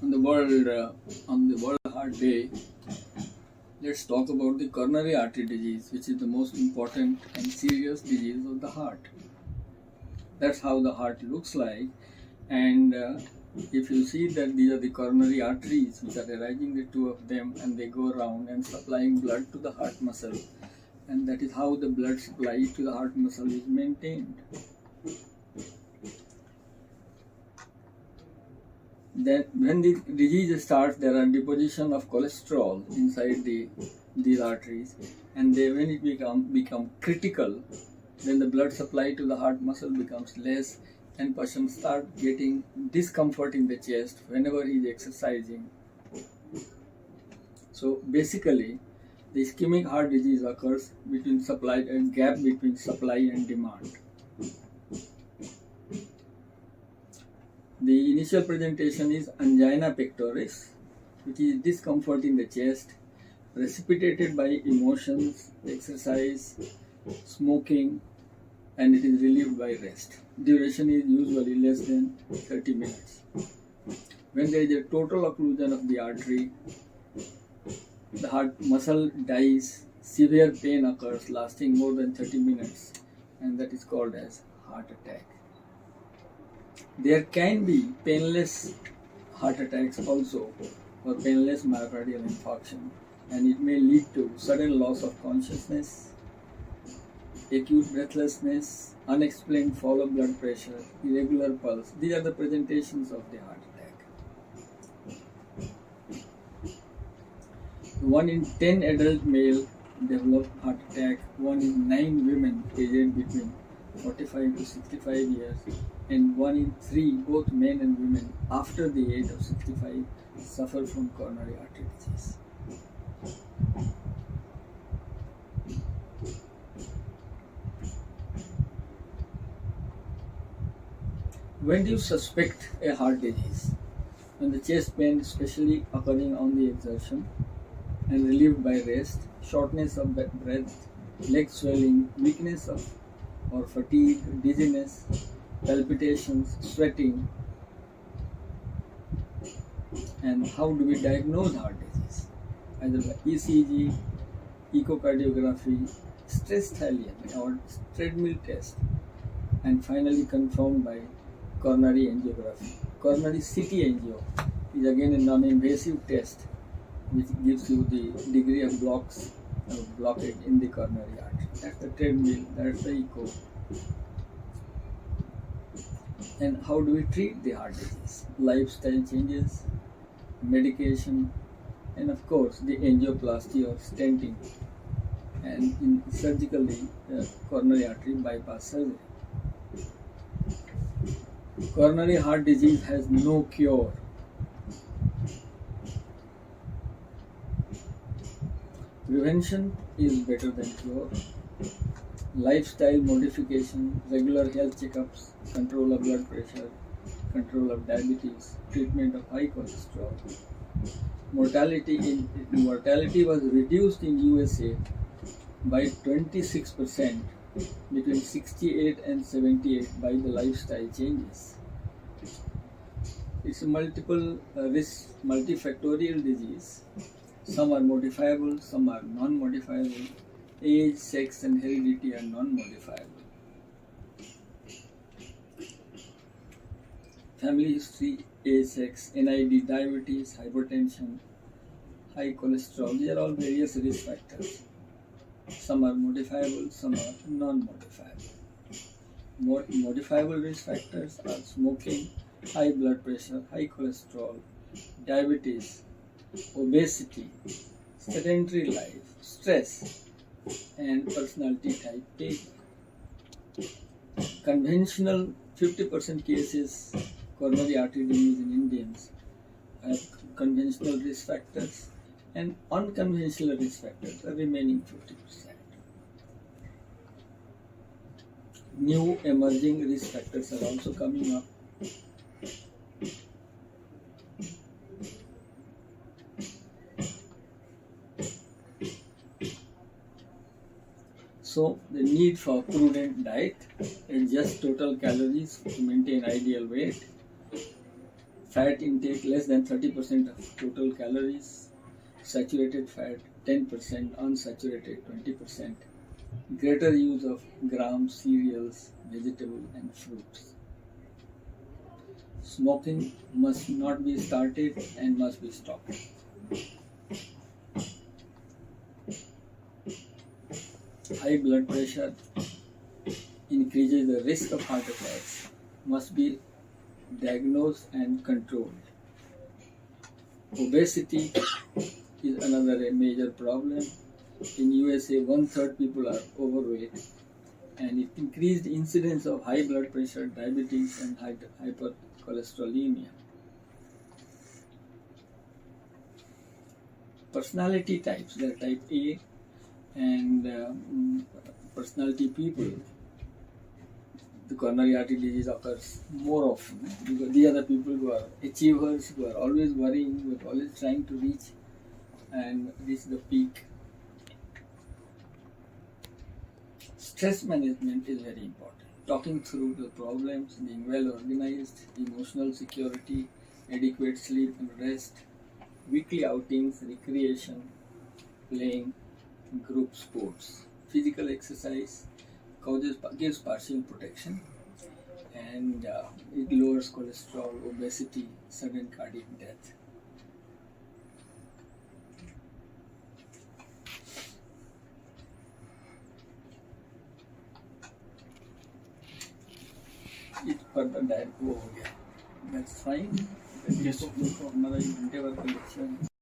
On the World Heart Day, let's talk about the coronary artery disease, which is the most important and serious disease of the heart. That's how the heart looks like, and if you see that these are the coronary arteries which are arising, the two of them, and they go around and supplying blood to the heart muscle, and that is how the blood supply to the heart muscle is maintained. Then when the disease starts, there are deposition of cholesterol inside these arteries, and when it become critical, then the blood supply to the heart muscle becomes less, and person start getting discomfort in the chest whenever he is exercising. So basically, the ischemic heart disease occurs between a gap between supply and demand. The initial presentation is angina pectoris, which is discomfort in the chest, precipitated by emotions, exercise, smoking, and it is relieved by rest. Duration is usually less than 30 minutes. When there is a total occlusion of the artery, the heart muscle dies, severe pain occurs lasting more than 30 minutes, and that is called as heart attack. There can be painless heart attacks also, or painless myocardial infarction, and it may lead to sudden loss of consciousness, acute breathlessness, unexplained fall of blood pressure, irregular pulse. These are the presentations of the heart attack. 1 in 10 adult male develop heart attack, 1 in 9 women aged between 45 to 65 years, and 1 in 3, both men and women after the age of 65, suffer from coronary artery disease. When do you suspect a heart disease? When the chest pain, especially occurring on the exertion and relieved by rest, shortness of breath, leg swelling, weakness of or fatigue, dizziness, palpitations, sweating. And how do we diagnose heart disease? Either by ECG, echocardiography, stress thallium or treadmill test, and finally confirmed by coronary angiography. Coronary CT angio is again a non-invasive test which gives you the degree of blockage in the coronary artery. That's the treadmill, that's the echo. And how do we treat the heart disease? Lifestyle changes, medication, and of course the angioplasty or stenting, and in surgically coronary artery bypass surgery. Coronary heart disease has no cure. Prevention is better than cure. Lifestyle modification, regular health checkups, control of blood pressure, control of diabetes, treatment of high cholesterol. Mortality was reduced in USA by 26% between 68 and 78 by the lifestyle changes. It's a multifactorial disease. Some are modifiable, some are non-modifiable. Age, sex, and heredity are non-modifiable. Family history, age, sex, NID, diabetes, hypertension, high cholesterol, these are all various risk factors. Some are modifiable, some are non-modifiable. Modifiable risk factors are smoking, high blood pressure, high cholesterol, diabetes, obesity, sedentary life, stress, and personality type A. Conventional 50% cases coronary artery disease in Indians have conventional risk factors, and unconventional risk factors, the remaining 50%. New emerging risk factors are also coming up. So the need for prudent diet, adjust total calories to maintain ideal weight, fat intake less than 30% of total calories, saturated fat 10%, unsaturated 20%, greater use of grams, cereals, vegetables and fruits. Smoking must not be started and must be stopped. High blood pressure increases the risk of heart attacks, must be diagnosed and controlled. Obesity is another major problem. In USA, 1/3 people are overweight, and it increased incidence of high blood pressure, diabetes, and hypercholesterolemia. Personality types, there are type A and personality people. The coronary artery disease occurs more often because these are the people who are achievers, who are always worrying, who are always trying to reach the peak. Stress management is very important. Talking through the problems, being well organized, emotional security, adequate sleep and rest, weekly outings, recreation, playing, group sports. Physical exercise gives partial protection, and it lowers cholesterol, obesity, sudden cardiac death. It further diet हो गया. That's fine. Yes. हमारा 1 घंटे work lecture